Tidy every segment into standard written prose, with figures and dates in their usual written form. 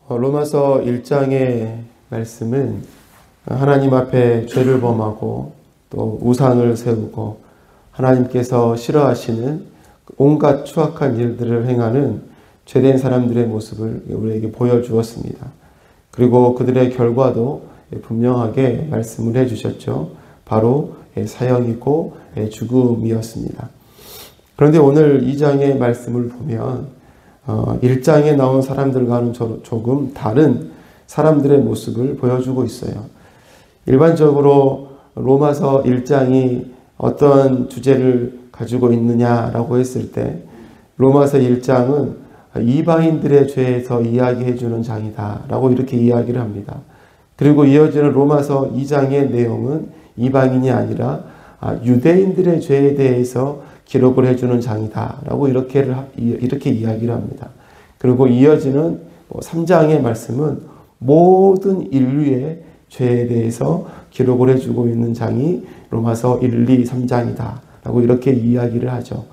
로마서 1장의 말씀은 하나님 앞에 죄를 범하고 또 우상을 세우고 하나님께서 싫어하시는 온갖 추악한 일들을 행하는 죄된 사람들의 모습을 우리에게 보여주었습니다. 그리고 그들의 결과도 분명하게 말씀을 해주셨죠. 바로 사형이고 죽음이었습니다. 그런데 오늘 2장의 말씀을 보면 1장에 나온 사람들과는 조금 다른 사람들의 모습을 보여주고 있어요. 일반적으로 로마서 1장이 어떤 주제를 가지고 있느냐라고 했을 때 로마서 1장은 이방인들의 죄에서 이야기해 주는 장이다 라고 이렇게 이야기를 합니다. 그리고 이어지는 로마서 2장의 내용은 이방인이 아니라 유대인들의 죄에 대해서 기록을 해주는 장이다 라고 이렇게 이야기를 합니다. 그리고 이어지는 3장의 말씀은 모든 인류의 죄에 대해서 기록을 해주고 있는 장이 로마서 1, 2, 3장이다 라고 이렇게 이야기를 하죠.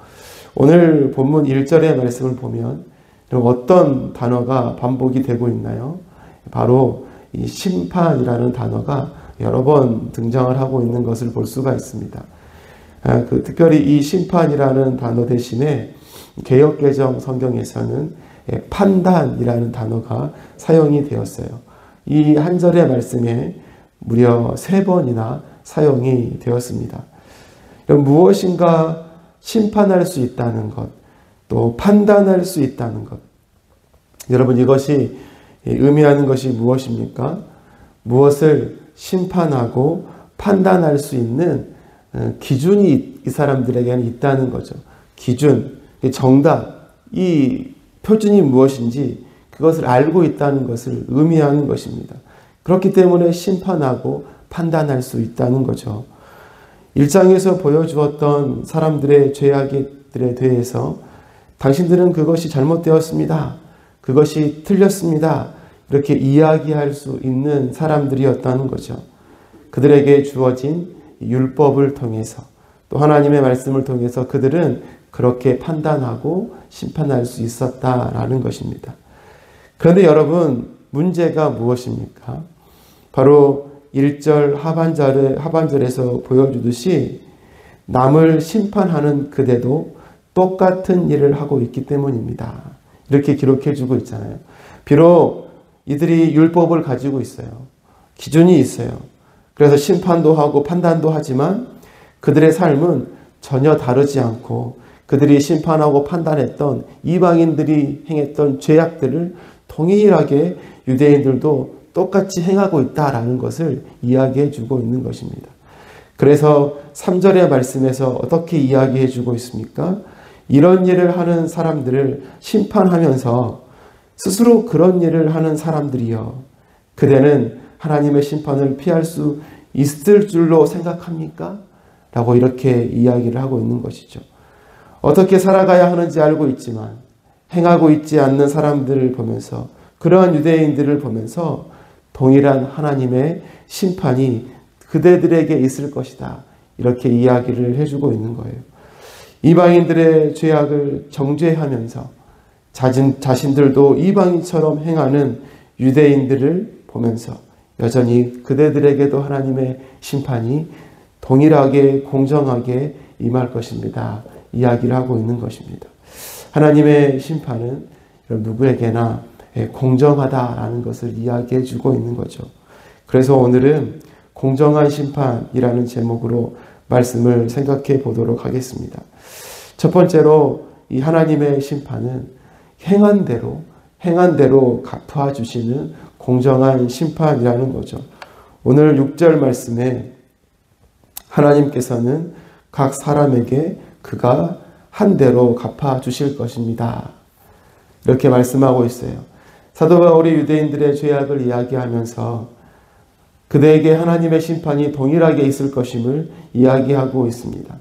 오늘 본문 1절의 말씀을 보면 어떤 단어가 반복이 되고 있나요? 바로 이 심판이라는 단어가 여러 번 등장을 하고 있는 것을 볼 수가 있습니다. 특별히 이 심판이라는 단어 대신에 개역개정 성경에서는 판단이라는 단어가 사용이 되었어요. 이 한 절의 말씀에 무려 3번이나 사용이 되었습니다. 무엇인가 심판할 수 있다는 것, 또 판단할 수 있다는 것. 여러분, 이것이 의미하는 것이 무엇입니까? 무엇을 심판하고 판단할 수 있는 기준이 이 사람들에게는 있다는 거죠. 기준, 정답, 이 표준이 무엇인지 그것을 알고 있다는 것을 의미하는 것입니다. 그렇기 때문에 심판하고 판단할 수 있다는 거죠. 1장에서 보여주었던 사람들의 죄악들에 대해서 당신들은 그것이 잘못되었습니다. 그것이 틀렸습니다. 이렇게 이야기할 수 있는 사람들이었다는 거죠. 그들에게 주어진 율법을 통해서 또 하나님의 말씀을 통해서 그들은 그렇게 판단하고 심판할 수 있었다라는 것입니다. 그런데 여러분, 문제가 무엇입니까? 바로 1절 하반절에서 보여주듯이 남을 심판하는 그대도 똑같은 일을 하고 있기 때문입니다. 이렇게 기록해 주고 있잖아요. 비록 이들이 율법을 가지고 있어요. 기준이 있어요. 그래서 심판도 하고 판단도 하지만 그들의 삶은 전혀 다르지 않고 그들이 심판하고 판단했던 이방인들이 행했던 죄악들을 동일하게 유대인들도 똑같이 행하고 있다라는 것을 이야기해 주고 있는 것입니다. 그래서 3절의 말씀에서 어떻게 이야기해 주고 있습니까? 이런 일을 하는 사람들을 심판하면서 스스로 그런 일을 하는 사람들이여, 그대는 하나님의 심판을 피할 수 있을 줄로 생각합니까? 라고 이렇게 이야기를 하고 있는 것이죠. 어떻게 살아가야 하는지 알고 있지만 행하고 있지 않는 사람들을 보면서, 그러한 유대인들을 보면서 동일한 하나님의 심판이 그대들에게 있을 것이다, 이렇게 이야기를 해주고 있는 거예요. 이방인들의 죄악을 정죄하면서 자신들도 이방인처럼 행하는 유대인들을 보면서 여전히 그대들에게도 하나님의 심판이 동일하게 공정하게 임할 것입니다, 이야기를 하고 있는 것입니다. 하나님의 심판은 누구에게나 공정하다라는 것을 이야기해 주고 있는 거죠. 그래서 오늘은 공정한 심판이라는 제목으로 말씀을 생각해 보도록 하겠습니다. 첫 번째로 이 하나님의 심판은 행한 대로 갚아 주시는 공정한 심판이라는 거죠. 오늘 6절 말씀에 하나님께서는 각 사람에게 그가 한 대로 갚아 주실 것입니다, 이렇게 말씀하고 있어요. 사도 바울이 유대인들의 죄악을 이야기하면서 그대에게 하나님의 심판이 동일하게 있을 것임을 이야기하고 있습니다.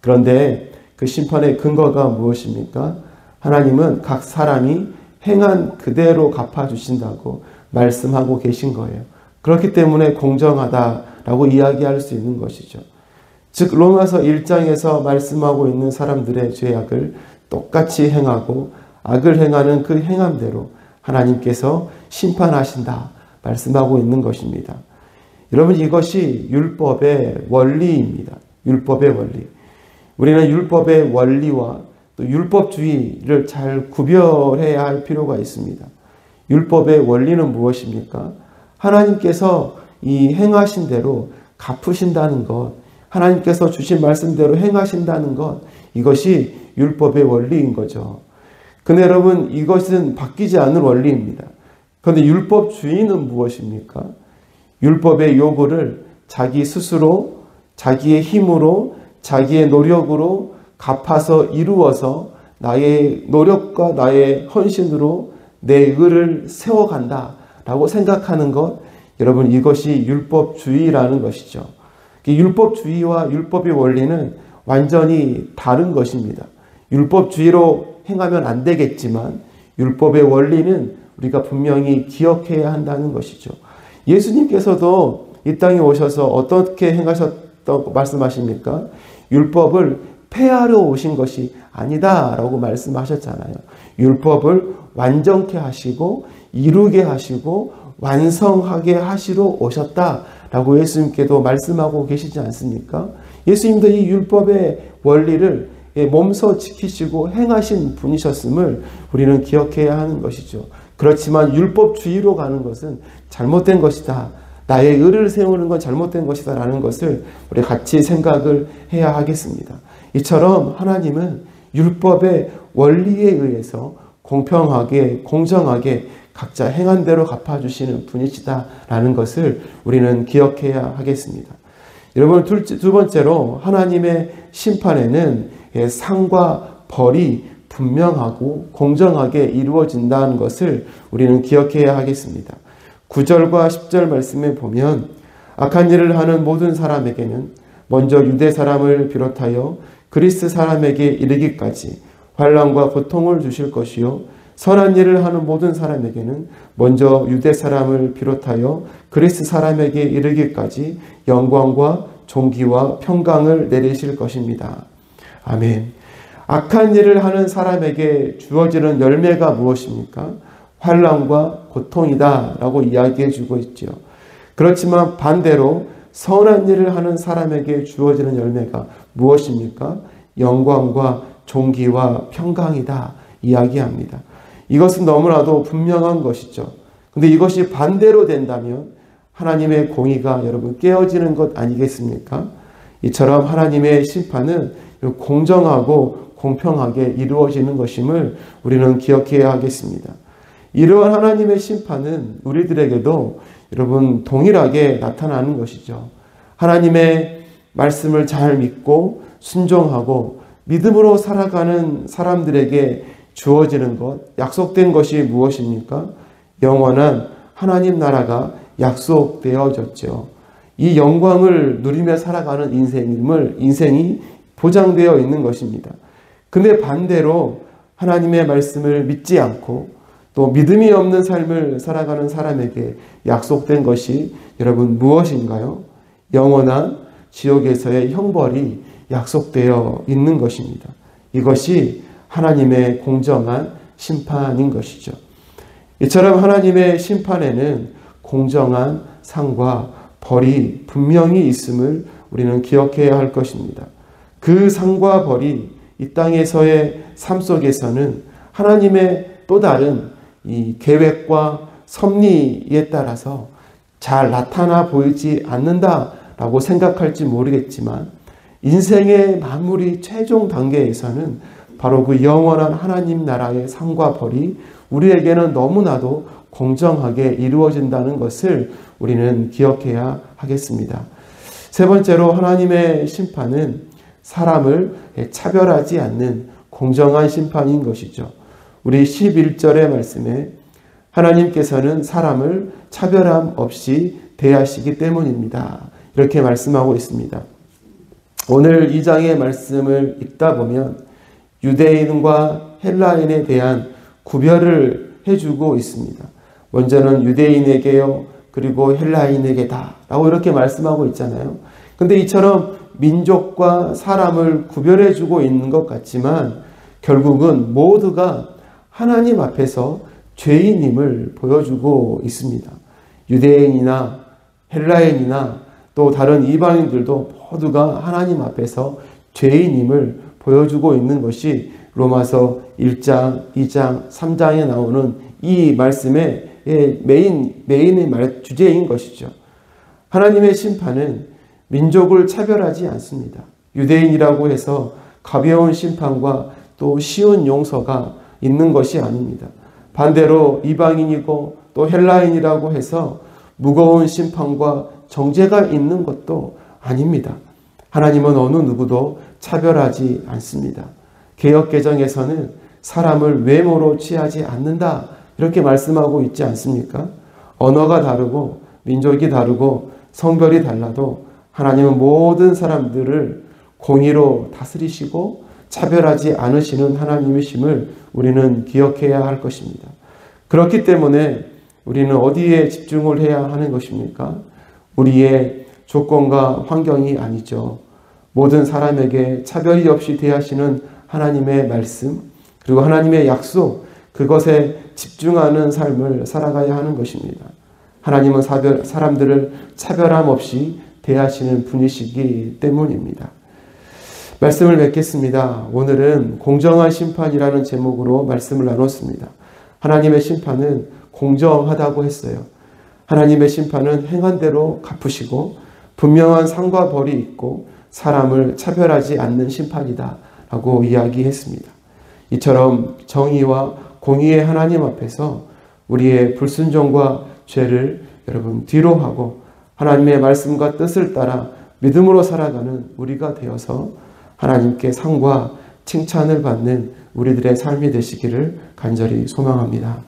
그런데 그 심판의 근거가 무엇입니까? 하나님은 각 사람이 행한 그대로 갚아주신다고 말씀하고 계신 거예요. 그렇기 때문에 공정하다라고 이야기할 수 있는 것이죠. 즉 로마서 1장에서 말씀하고 있는 사람들의 죄악을 똑같이 행하고 악을 행하는 그 행함대로 하나님께서 심판하신다 말씀하고 있는 것입니다. 여러분, 이것이 율법의 원리입니다. 율법의 원리. 우리는 율법의 원리와 또 율법주의를 잘 구별해야 할 필요가 있습니다. 율법의 원리는 무엇입니까? 하나님께서 이 행하신 대로 갚으신다는 것, 하나님께서 주신 말씀대로 행하신다는 것, 이것이 율법의 원리인 거죠. 근데 여러분, 이것은 바뀌지 않는 원리입니다. 그런데 율법주의는 무엇입니까? 율법의 요구를 자기 스스로, 자기의 힘으로, 자기의 노력으로 갚아서 이루어서 나의 노력과 나의 헌신으로 내 의를 세워간다 라고 생각하는 것, 여러분, 이것이 율법주의라는 것이죠. 율법주의와 율법의 원리는 완전히 다른 것입니다. 율법주의로 행하면 안 되겠지만 율법의 원리는 우리가 분명히 기억해야 한다는 것이죠. 예수님께서도 이 땅에 오셔서 어떻게 행하셨다고 말씀하십니까? 율법을 폐하러 오신 것이 아니다 라고 말씀하셨잖아요. 율법을 완전케 하시고 이루게 하시고 완성하게 하시러 오셨다라고 예수님께도 말씀하고 계시지 않습니까? 예수님도 이 율법의 원리를 몸소 지키시고 행하신 분이셨음을 우리는 기억해야 하는 것이죠. 그렇지만 율법주의로 가는 것은 잘못된 것이다. 나의 의를 세우는 건 잘못된 것이다 라는 것을 우리 같이 생각을 해야 하겠습니다. 이처럼 하나님은 율법의 원리에 의해서 공평하게 공정하게 각자 행한 대로 갚아주시는 분이시다라는 것을 우리는 기억해야 하겠습니다. 여러분, 두 번째로 하나님의 심판에는 상과 벌이 분명하고 공정하게 이루어진다는 것을 우리는 기억해야 하겠습니다. 9절과 10절 말씀에 보면 악한 일을 하는 모든 사람에게는 먼저 유대 사람을 비롯하여 그리스 사람에게 이르기까지 환난과 고통을 주실 것이요 선한 일을 하는 모든 사람에게는 먼저 유대 사람을 비롯하여 그리스 사람에게 이르기까지 영광과 존귀와 평강을 내리실 것입니다. 아멘. 악한 일을 하는 사람에게 주어지는 열매가 무엇입니까? 환난과 고통이다 라고 이야기해 주고 있죠. 그렇지만 반대로 선한 일을 하는 사람에게 주어지는 열매가 무엇입니까? 영광과 존귀와 평강이다 이야기합니다. 이것은 너무나도 분명한 것이죠. 근데 이것이 반대로 된다면 하나님의 공의가 여러분 깨어지는 것 아니겠습니까? 이처럼 하나님의 심판은 공정하고 공평하게 이루어지는 것임을 우리는 기억해야 하겠습니다. 이러한 하나님의 심판은 우리들에게도 여러분 동일하게 나타나는 것이죠. 하나님의 말씀을 잘 믿고 순종하고 믿음으로 살아가는 사람들에게 주어지는 것, 약속된 것이 무엇입니까? 영원한 하나님 나라가 약속되어졌죠. 이 영광을 누리며 살아가는 인생이 보장되어 있는 것입니다. 근데 반대로 하나님의 말씀을 믿지 않고 또 믿음이 없는 삶을 살아가는 사람에게 약속된 것이 여러분 무엇인가요? 영원한 지옥에서의 형벌이 약속되어 있는 것입니다. 이것이 하나님의 공정한 심판인 것이죠. 이처럼 하나님의 심판에는 공정한 상과 벌이 분명히 있음을 우리는 기억해야 할 것입니다. 그 상과 벌이 이 땅에서의 삶 속에서는 하나님의 또 다른 이 계획과 섭리에 따라서 잘 나타나 보이지 않는다라고 생각할지 모르겠지만 인생의 마무리 최종 단계에서는 바로 그 영원한 하나님 나라의 상과 벌이 우리에게는 너무나도 공정하게 이루어진다는 것을 우리는 기억해야 하겠습니다. 세 번째로 하나님의 심판은 사람을 차별하지 않는 공정한 심판인 것이죠. 우리 11절의 말씀에 하나님께서는 사람을 차별함 없이 대하시기 때문입니다. 이렇게 말씀하고 있습니다. 오늘 2장의 말씀을 읽다 보면 유대인과 헬라인에 대한 구별을 해주고 있습니다. 먼저는 유대인에게요, 그리고 헬라인에게다 라고 이렇게 말씀하고 있잖아요. 근데 이처럼 민족과 사람을 구별해주고 있는 것 같지만 결국은 모두가 하나님 앞에서 죄인임을 보여주고 있습니다. 유대인이나 헬라인이나 또 다른 이방인들도 모두가 하나님 앞에서 죄인임을 보여주고 있는 것이 로마서 1장, 2장, 3장에 나오는 이 말씀의 메인의 주제인 것이죠. 하나님의 심판은 민족을 차별하지 않습니다. 유대인이라고 해서 가벼운 심판과 또 쉬운 용서가 있는 것이 아닙니다. 반대로 이방인이고 또 헬라인이라고 해서 무거운 심판과 정죄가 있는 것도 아닙니다. 하나님은 어느 누구도 차별하지 않습니다. 개역개정에서는 사람을 외모로 취하지 않는다 이렇게 말씀하고 있지 않습니까? 언어가 다르고 민족이 다르고 성별이 달라도 하나님은 모든 사람들을 공의로 다스리시고 차별하지 않으시는 하나님이심을 우리는 기억해야 할 것입니다. 그렇기 때문에 우리는 어디에 집중을 해야 하는 것입니까? 우리의 조건과 환경이 아니죠. 모든 사람에게 차별이 없이 대하시는 하나님의 말씀, 그리고 하나님의 약속, 그것에 집중하는 삶을 살아가야 하는 것입니다. 하나님은 사람들을 차별함 없이 대하시는 분이시기 때문입니다. 말씀을 맺겠습니다. 오늘은 공정한 심판이라는 제목으로 말씀을 나눴습니다. 하나님의 심판은 공정하다고 했어요. 하나님의 심판은 행한 대로 갚으시고 분명한 상과 벌이 있고 사람을 차별하지 않는 심판이다 라고 이야기했습니다. 이처럼 정의와 공의의 하나님 앞에서 우리의 불순종과 죄를 여러분 뒤로 하고 하나님의 말씀과 뜻을 따라 믿음으로 살아가는 우리가 되어서 하나님께 상과 칭찬을 받는 우리들의 삶이 되시기를 간절히 소망합니다.